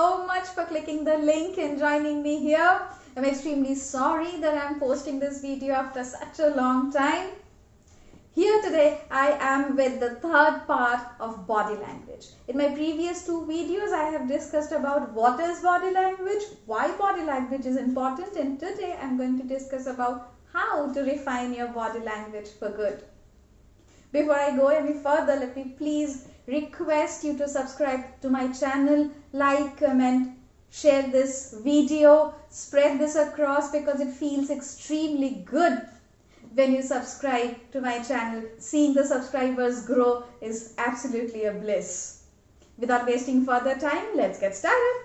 so much for clicking the link and joining me here. I'm extremely sorry that I'm posting this video after such a long time. Here today I am with the third part of body language. In my previous two videos I have discussed about what is body language, why body language is important, and today I'm going to discuss about how to refine your body language for good. Before I go any further, let me please request you to subscribe to my channel, like, comment, share this video, spread this across because it feels extremely good when you subscribe to my channel. Seeing the subscribers grow is absolutely a bliss. Without wasting further time, let's get started.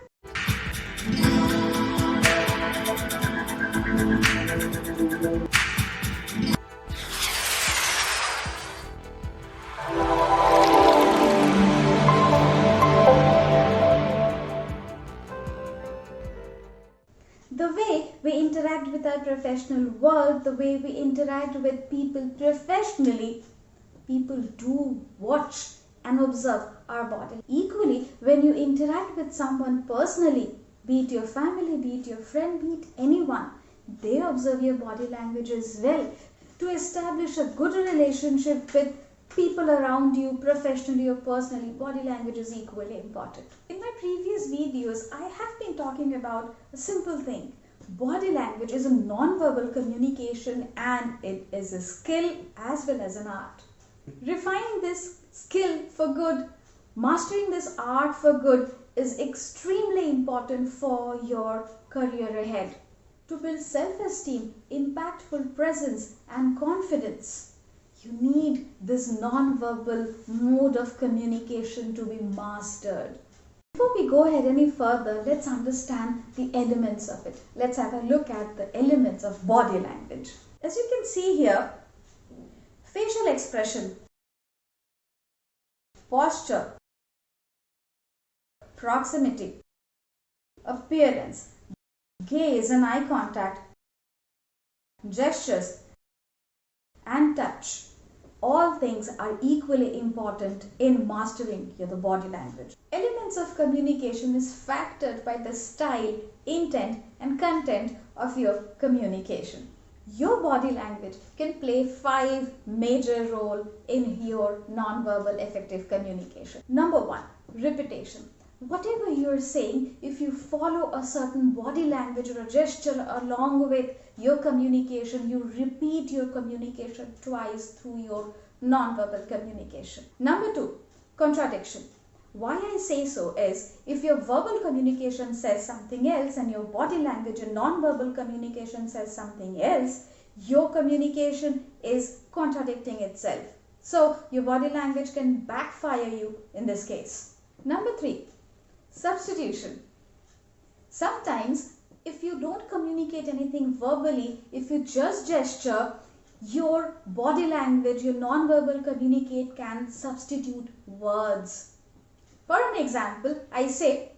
The way we interact with our professional world, the way we interact with people professionally, people do watch and observe our body. Equally, when you interact with someone personally, be it your family, be it your friend, be it anyone, they observe your body language as well. To establish a good relationship with people around you, professionally or personally, body language is equally important. In my previous videos, I have been talking about a simple thing. Body language is a non-verbal communication and it is a skill as well as an art. Refining this skill for good, mastering this art for good is extremely important for your career ahead. To build self-esteem, impactful presence and confidence, you need this non-verbal mode of communication to be mastered. Before we go ahead any further, let's understand the elements of it. Let's have a look at the elements of body language. As you can see here, facial expression, posture, proximity, appearance, gaze and eye contact, gestures and touch. All things are equally important in mastering the body language. Elements of communication is factored by the style, intent and content of your communication. Your body language can play 5 major roles in your non-verbal effective communication. Number 1, repetition. Whatever you are saying, if you follow a certain body language or a gesture along with your communication, you repeat your communication twice through your non-verbal communication. Number 2, contradiction. Why I say so is, if your verbal communication says something else and your body language and non-verbal communication says something else, your communication is contradicting itself. So your body language can backfire you in this case. Number 3, substitution. Sometimes if you don't communicate anything verbally, if you just gesture, your body language, your non-verbal communicate can substitute words. For an example, I say,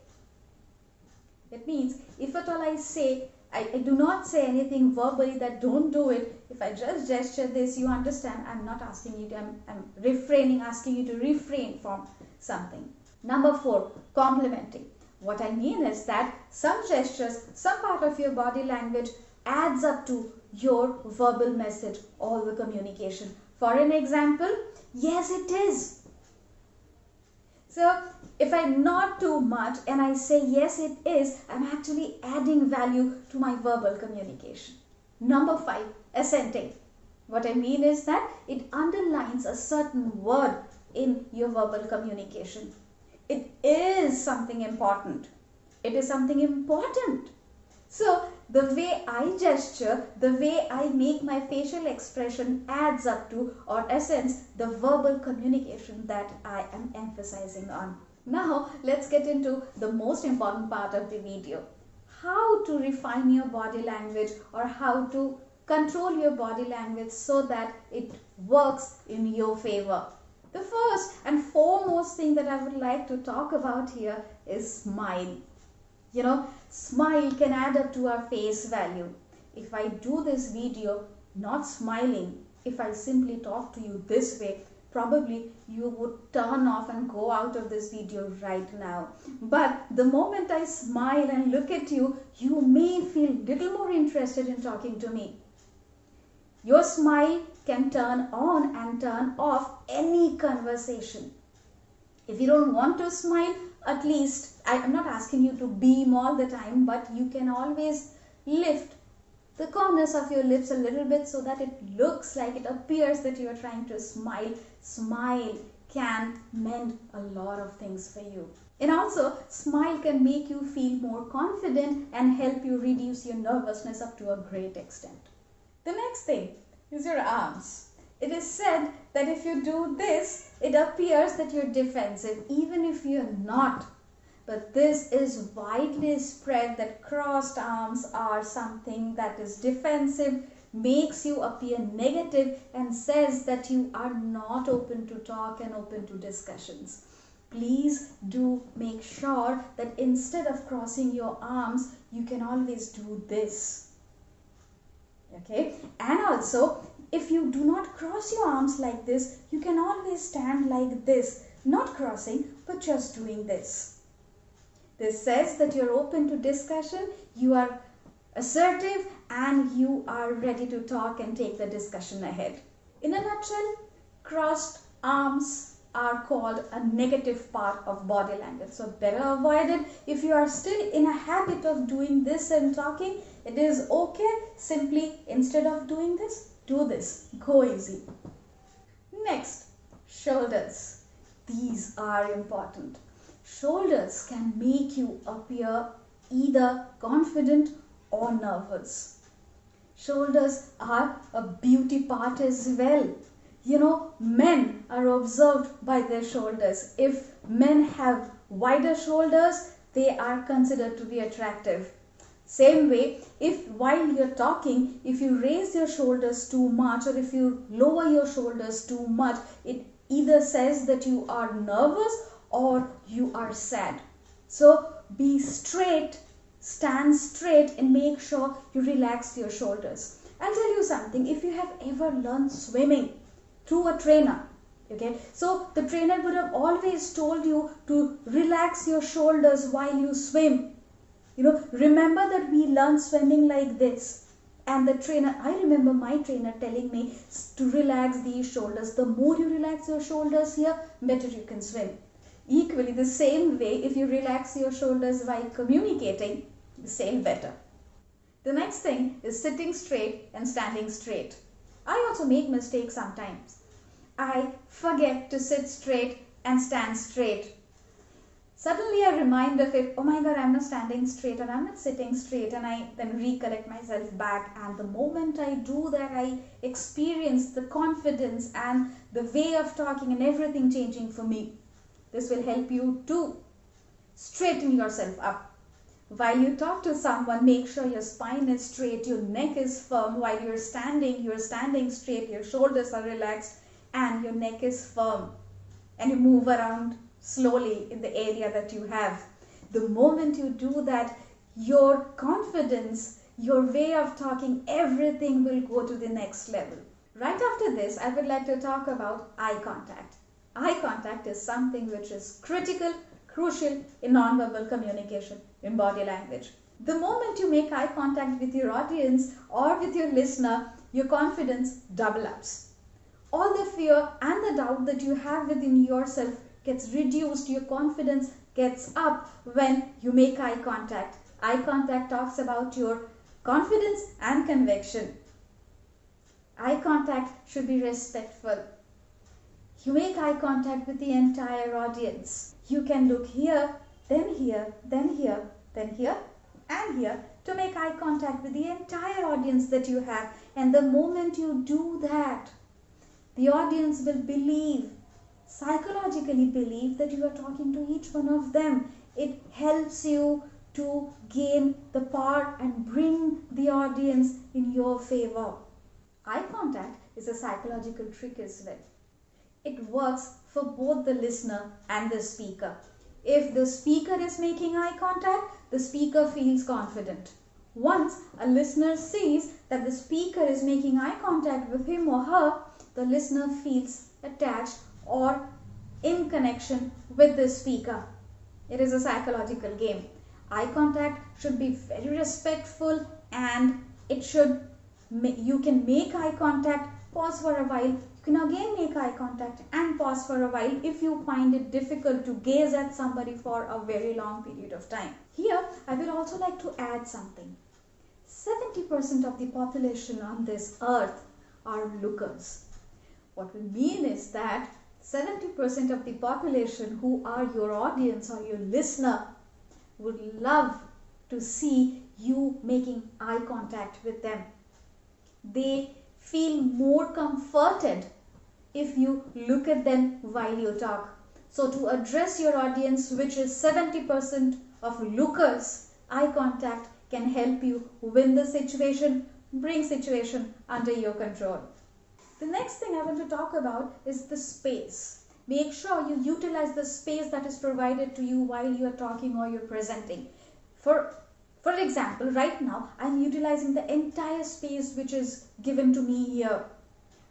that means if at all I say, I do not say anything verbally that don't do it. If I just gesture this, you understand I'm not asking you to, I'm refraining, asking you to refrain from something. Number 4, complimenting. What I mean is that some gestures, some part of your body language adds up to your verbal message or the communication. For an example, yes it is. So if I nod too much and I say yes it is, I'm actually adding value to my verbal communication. Number 5, assenting. What I mean is that it underlines a certain word in your verbal communication. It is something important. It is something important. So the way I gesture, the way I make my facial expression adds up to or essence the verbal communication that I am emphasizing on. Now let's get into the most important part of the video. How to refine your body language or how to control your body language so that it works in your favor. The first and foremost thing that I would like to talk about here is smile. Smile can add up to our face value. If I do this video not smiling, if I simply talk to you this way, probably you would turn off and go out of this video right now. But the moment I smile and look at you, you may feel little more interested in talking to me. Your smile can turn on and turn off any conversation. If you don't want to smile, at least, I'm not asking you to beam all the time, but you can always lift the corners of your lips a little bit so that it looks like, it appears that you are trying to smile. Smile can mend a lot of things for you. And also, smile can make you feel more confident and help you reduce your nervousness up to a great extent. The next thing is your arms. It is said that if you do this, it appears that you're defensive, even if you're not. But this is widely spread that crossed arms are something that is defensive, makes you appear negative, and says that you are not open to talk and open to discussions. Please do make sure that instead of crossing your arms, you can always do this. Okay, and also if you do not cross your arms like this, you can always stand like this, not crossing but just doing this. This says that you're open to discussion, you are assertive, and you are ready to talk and take the discussion ahead. In a nutshell, crossed arms are called a negative part of body language. So better avoid it. If you are still in a habit of doing this and talking, it is okay. Simply, instead of doing this, do this. Go easy. Next, shoulders. These are important. Shoulders can make you appear either confident or nervous. Shoulders are a beauty part as well. You know, men are observed by their shoulders. If men have wider shoulders, they are considered to be attractive. Same way, if while you're talking, if you raise your shoulders too much or if you lower your shoulders too much, it either says that you are nervous or you are sad. So be straight, stand straight, and make sure you relax your shoulders. I'll tell you something, if you have ever learned swimming through a trainer, okay, so the trainer would have always told you to relax your shoulders while you swim. You know, remember that we learn swimming like this, and the trainer, I remember my trainer telling me to relax these shoulders. The more you relax your shoulders here, better you can swim. Equally, the same way, if you relax your shoulders while communicating, you sail better. The next thing is sitting straight and standing straight. I also make mistakes sometimes. I forget to sit straight and stand straight. Suddenly I remind of it, oh my God, I'm not standing straight and I'm not sitting straight, and I then recollect myself back, and the moment I do that, I experience the confidence and the way of talking and everything changing for me. This will help you to straighten yourself up. While you talk to someone, make sure your spine is straight, your neck is firm. While you're standing straight, your shoulders are relaxed and your neck is firm. And you move around slowly in the area that you have. The moment you do that, your confidence, your way of talking, everything will go to the next level. Right after this, I would like to talk about eye contact. Eye contact is something which is critical, crucial in non-verbal communication, in body language. The moment you make eye contact with your audience or with your listener, your confidence double ups. All the fear and the doubt that you have within yourself gets reduced, your confidence gets up when you make eye contact. Eye contact talks about your confidence and conviction. Eye contact should be respectful. You make eye contact with the entire audience. You can look here, then here, then here, then here, and here to make eye contact with the entire audience that you have. And the moment you do that, the audience will believe, psychologically believe, that you are talking to each one of them. It helps you to gain the power and bring the audience in your favor. Eye contact is a psychological trick as well. It works for both the listener and the speaker. If the speaker is making eye contact, the speaker feels confident. Once a listener sees that the speaker is making eye contact with him or her, the listener feels attached or in connection with the speaker. It is a psychological game. Eye contact should be very respectful, and you can make eye contact, pause for a while, you can again make eye contact and pause for a while if you find it difficult to gaze at somebody for a very long period of time. Here, I will also like to add something. 70% of the population on this earth are lookers. What we mean is that 70% of the population who are your audience or your listener would love to see you making eye contact with them. They feel more comforted if you look at them while you talk. So to address your audience, which is 70% of lookers, eye contact can help you win the situation, bring situation under your control. The next thing I want to talk about is the space. Make sure you utilize the space that is provided to you while you are talking or you're presenting. For example, right now I'm utilizing the entire space which is given to me here.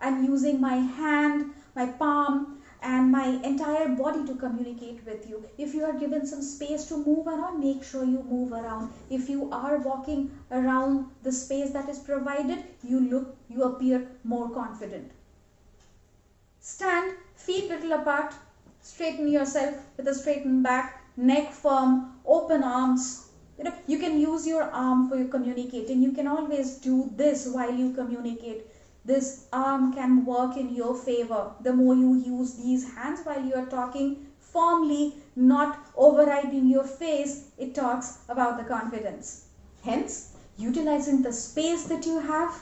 I'm using my hand, my palm, and my entire body to communicate with you. If you are given some space to move around, make sure you move around. If you are walking around the space that is provided, you appear more confident. Stand, feet little apart, straighten yourself with a straightened back, neck firm, open arms. You can use your arm for your communicating. You can always do this while you communicate. This arm can work in your favor. The more you use these hands while you are talking firmly, not overriding your face, it talks about the confidence. Hence, utilizing the space that you have,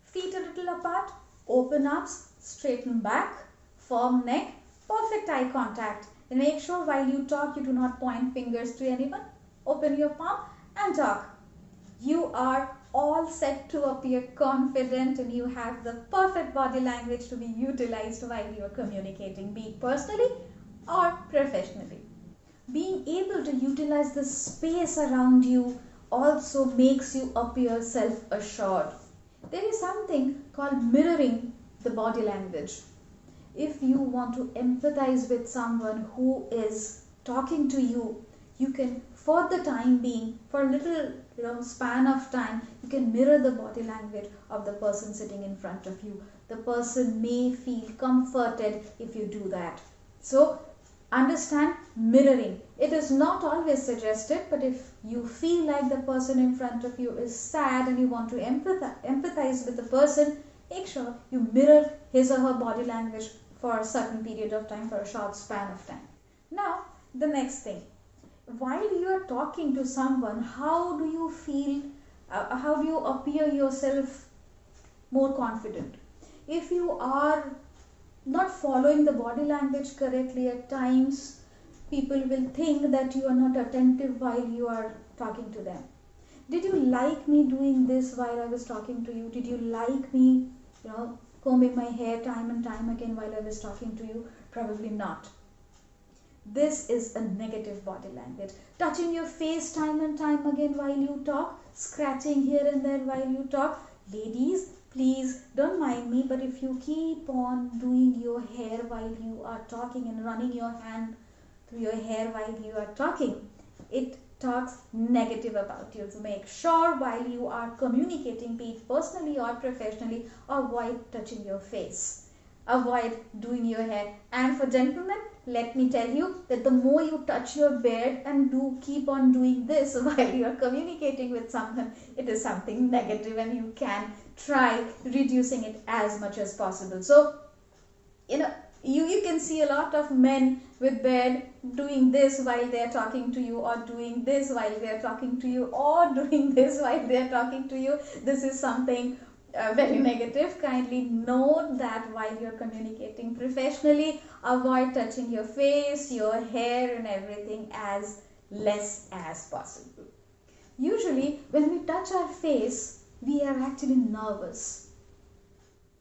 feet a little apart, open arms, straighten back, firm neck, perfect eye contact. And make sure while you talk, you do not point fingers to anyone. Open your palm and talk. You are all set to appear confident, and you have the perfect body language to be utilized while you are communicating, be it personally or professionally. Being able to utilize the space around you also makes you appear self-assured. There is something called mirroring the body language. If you want to empathize with someone who is talking to you, you can, for the time being, for a little span of time, you can mirror the body language of the person sitting in front of you. The person may feel comforted if you do that. So understand mirroring. It is not always suggested, but if you feel like the person in front of you is sad and you want to empathize with the person, make sure you mirror his or her body language for a certain period of time, for a short span of time. Now, the next thing. While you are talking to someone, how do you feel, how do you appear yourself more confident? If you are not following the body language correctly, at times people will think that you are not attentive while you are talking to them. Did you like me doing this while I was talking to you? Did you like me, combing my hair time and time again while I was talking to you? Probably not. This is a negative body language. Touching your face time and time again while you talk, scratching here and there while you talk. Ladies, please don't mind me, but if you keep on doing your hair while you are talking and running your hand through your hair while you are talking, it talks negative about you. So make sure while you are communicating, be it personally or professionally, avoid touching your face. Avoid doing your hair. And for gentlemen, let me tell you that the more you touch your beard and keep on doing this while you are communicating with someone, it is something negative, and you can try reducing it as much as possible. So, you can see a lot of men with beard doing this while they are talking to you, or doing this while they are talking to you, or doing this while they are talking to you. This is something very negative. Kindly note that while you're communicating professionally, avoid touching your face, your hair and everything as less as possible. Usually when we touch our face, we are actually nervous.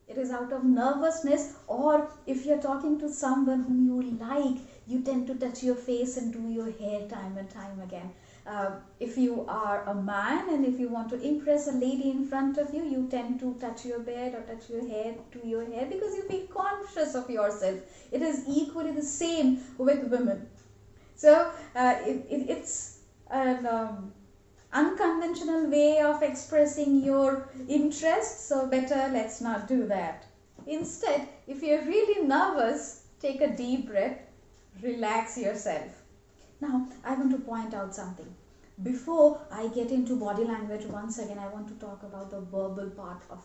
It is out of nervousness, or if you're talking to someone whom you like, you tend to touch your face and do your hair time and time again. If you are a man and if you want to impress a lady in front of you, you tend to touch your beard or touch your hair to your hair because you feel conscious of yourself. It is equally the same with women. So it's an unconventional way of expressing your interest, so better let's not do that. Instead, if you're really nervous, take a deep breath, relax yourself. Now, I want to point out something. Before I get into body language, once again, I want to talk about the verbal part of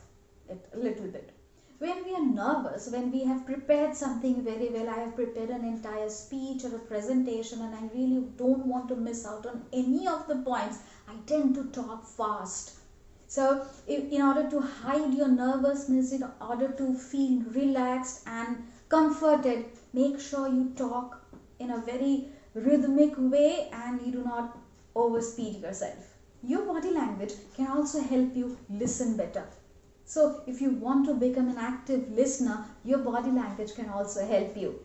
it a little bit. When we are nervous, when we have prepared something very well, I have prepared an entire speech or a presentation and I really don't want to miss out on any of the points, I tend to talk fast. So, in order to hide your nervousness, in order to feel relaxed and comforted, make sure you talk in a very rhythmic way and you do not overspeed yourself. Your body language can also help you listen better. So if you want to become an active listener, your body language can also help you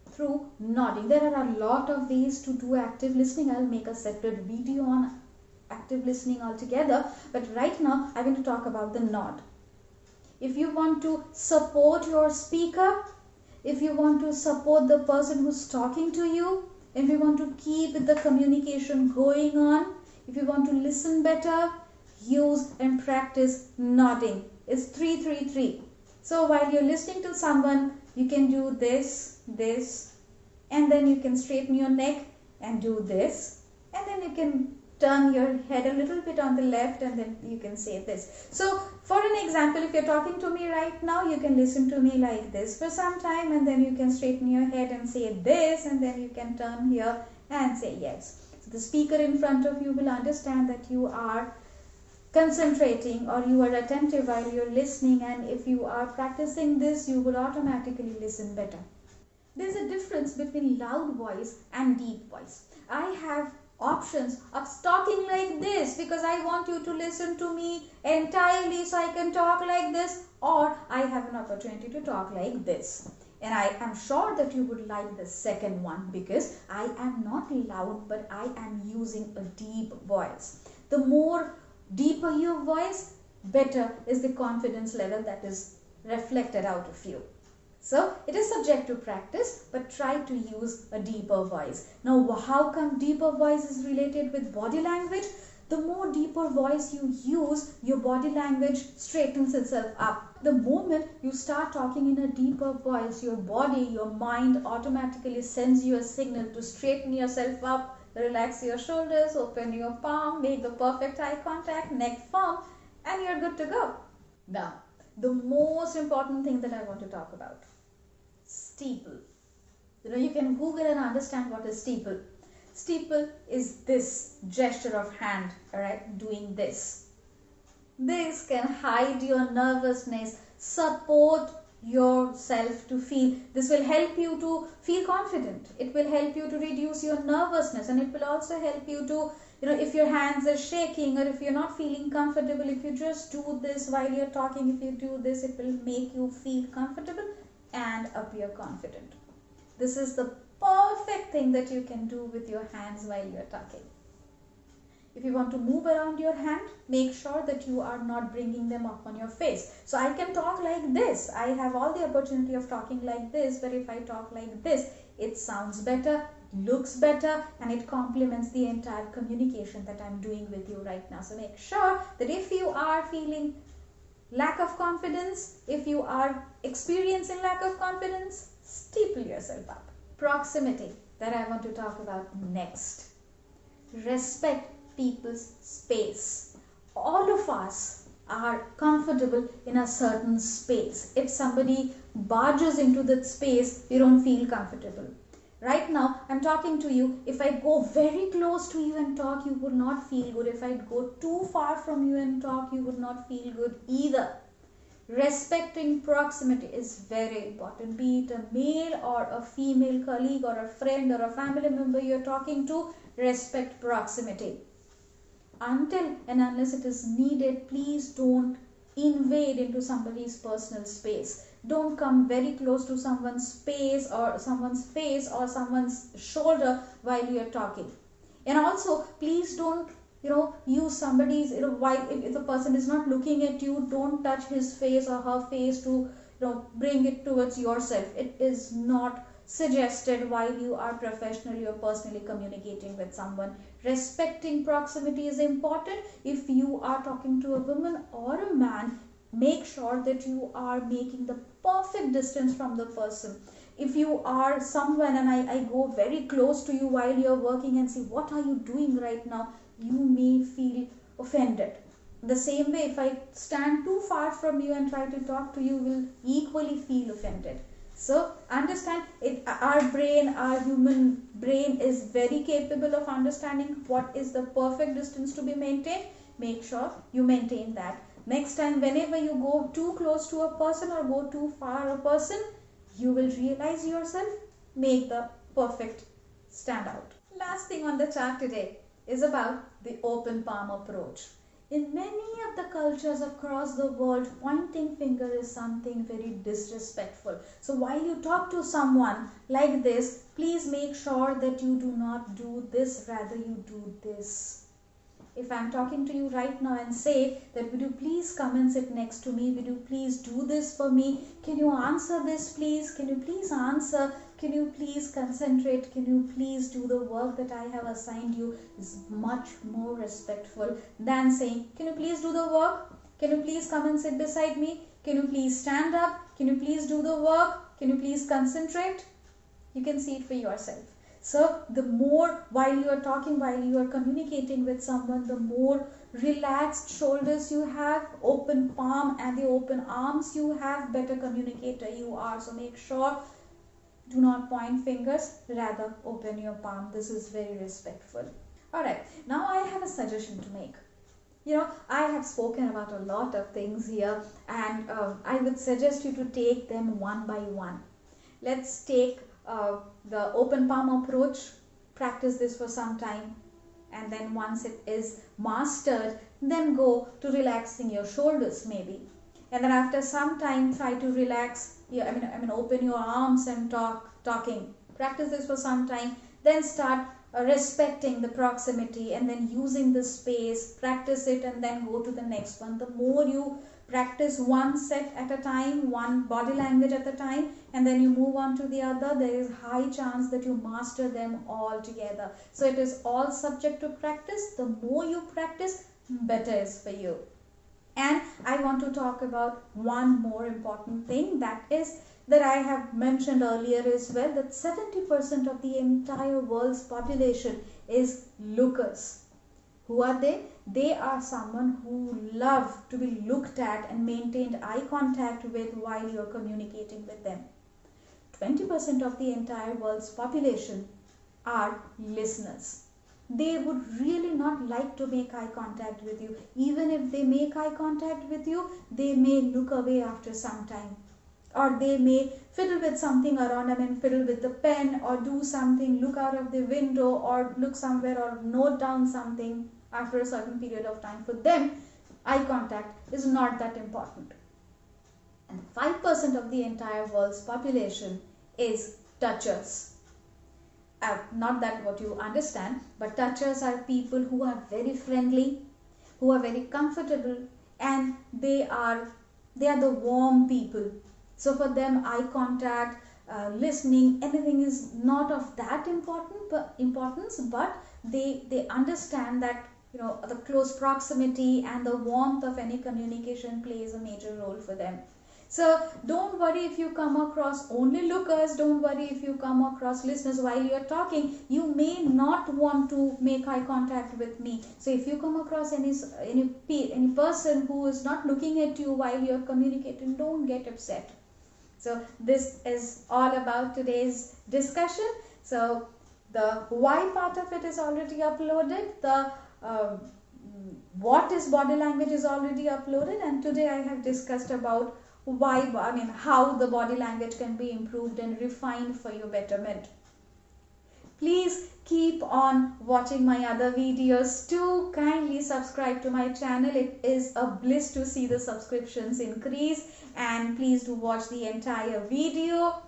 through nodding. There are a lot of ways to do active listening. I'll make a separate video on active listening altogether, but right now I'm going to talk about the nod. If you want to support your speaker, if you want to support the person who's talking to you, if you want to keep the communication going on, if you want to listen better, use and practice nodding. It's 3-3-3. So while you're listening to someone, you can do this, and then you can straighten your neck and do this, and then you can turn your head a little bit on the left and then you can say this. So for an example, if you're talking to me right now, you can listen to me like this for some time and then you can straighten your head and say this, and then you can turn here and say yes. So the speaker in front of you will understand that you are concentrating or you are attentive while you're listening, and if you are practicing this, you will automatically listen better. There's a difference between loud voice and deep voice. I have options of talking like this because I want you to listen to me entirely so I can talk like this, or I have an opportunity to talk like this. And I am sure that you would like the second one because I am not loud but I am using a deep voice. The more deeper your voice, better is the confidence level that is reflected out of you. So it is subject to practice, but try to use a deeper voice. Now, how come deeper voice is related with body language? The more deeper voice you use, your body language straightens itself up. The moment you start talking in a deeper voice, your body, your mind automatically sends you a signal to straighten yourself up, relax your shoulders, open your palm, make the perfect eye contact, neck firm, and you're good to go. Now, the most important thing that I want to talk about. Steeple. You can Google and understand what is steeple. Steeple is this gesture of hand, alright, doing this. This can hide your nervousness, support yourself to feel. This will help you to feel confident. It will help you to reduce your nervousness, and it will also help you to, if your hands are shaking or if you're not feeling comfortable, if you just do this while you're talking, if you do this, it will make you feel comfortable and appear confident. This is the perfect thing that you can do with your hands while you're talking. If you want to move around your hand, make sure that you are not bringing them up on your face. So I can talk like this. I have all the opportunity of talking like this, but if I talk like this, it sounds better, looks better, and it complements the entire communication that I'm doing with you right now. So make sure that if you are feeling lack of confidence, if you are experiencing lack of confidence, steeple yourself up. Proximity that I want to talk about next. Respect people's space. All of us are comfortable in a certain space. If somebody barges into that space, you don't feel comfortable. Right now, I'm talking to you. If I go very close to you and talk, you would not feel good. If I go too far from you and talk, you would not feel good either. Respecting proximity is very important. Be it a male or a female colleague or a friend or a family member you're talking to, respect proximity. Until and unless it is needed, please don't invade into somebody's personal space. Don't come very close to someone's space or someone's face or someone's shoulder while you're talking. And also, please don't use somebody's, while if the person is not looking at you, don't touch his face or her face to bring it towards yourself. It is not suggested while you are professionally or personally communicating with someone. Respecting proximity is important. If you are talking to a woman or a man, make sure that you are making the perfect distance from the person. If you are someone and I go very close to you while you're working and say, what are you doing right now, you may feel offended. The same way, if I stand too far from you and try to talk to you, will equally feel offended. So understand it. Our brain, our human brain, is very capable of understanding what is the perfect distance to be maintained. Make sure you maintain that. Next time, whenever you go too close to a person or go too far a person, you will realize yourself. Make the perfect stand out. Last thing on the chart today is about the open palm approach. In many of the cultures across the world, pointing finger is something very disrespectful. So while you talk to someone like this, please make sure that you do not do this, rather you do this. If I'm talking to you right now and say that, would you please come and sit next to me? Would you please do this for me? Can you answer this please? Can you please answer? Can you please concentrate? Can you please do the work that I have assigned you? Is much more respectful than saying, can you please do the work? Can you please come and sit beside me? Can you please stand up? Can you please do the work? Can you please concentrate? You can see it for yourself. So the more, while you are talking, while you are communicating with someone, the more relaxed shoulders you have, open palm and the open arms you have, better communicator you are. So make sure, do not point fingers, rather open your palm. This is very respectful. Alright, now I have a suggestion to make. I have spoken about a lot of things here, and I would suggest you to take them one by one. Let's take the open palm approach, practice this for some time, and then once it is mastered, then go to relaxing your shoulders maybe, and then after some time try to relax, open your arms and talking. Practice this for some time, then start respecting the proximity and then using the space. Practice it and then go to the next one. The more you practice one set at a time, one body language at a time, and then you move on to the other, there is high chance that you master them all together. So it is all subject to practice. The more you practice, better is for you. And I want to talk about one more important thing, that I have mentioned earlier as well, that 70% of the entire world's population is lookers. Who are they? They are someone who love to be looked at and maintained eye contact with while you're communicating with them. 20% of the entire world's population are listeners. They would really not like to make eye contact with you. Even if they make eye contact with you, they may look away after some time. Or they may fiddle with something around, fiddle with the pen or do something, look out of the window or look somewhere or note down something after a certain period of time. For them, eye contact is not that important. And 5% of the entire world's population is touchers. Not that what you understand, but touchers are people who are very friendly, who are very comfortable, and they are the warm people. So for them, eye contact, listening, anything is not of that importance, but they understand that the close proximity and the warmth of any communication plays a major role for them. So don't worry if you come across only lookers, don't worry if you come across listeners while you're talking. You may not want to make eye contact with me. So if you come across any person who is not looking at you while you're communicating, don't get upset. So this is all about today's discussion. So the why part of it is already uploaded. The what is body language is already uploaded, and today I have discussed about how the body language can be improved and refined for your betterment. Please keep on watching my other videos. Do kindly subscribe to my channel. It is a bliss to see the subscriptions increase, and please do watch the entire video.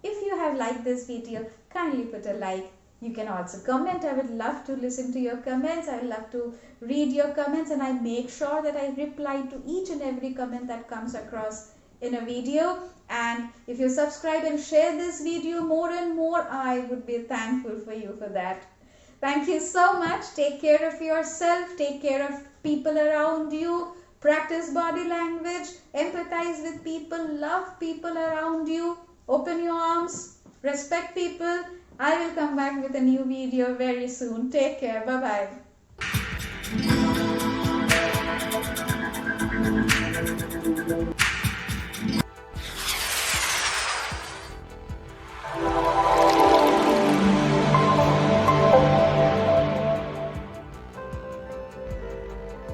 If you have liked this video, kindly put a like. You can also comment. I would love to listen to your comments. I would love to read your comments, and I make sure that I reply to each and every comment that comes across in a video. And if you subscribe and share this video more and more, I would be thankful for you for that. Thank you so much. Take care of yourself. Take care of people around you. Practice body language. Empathize with people. Love people around you. Open your arms. Respect people. I will come back with a new video very soon. Take care. Bye-bye.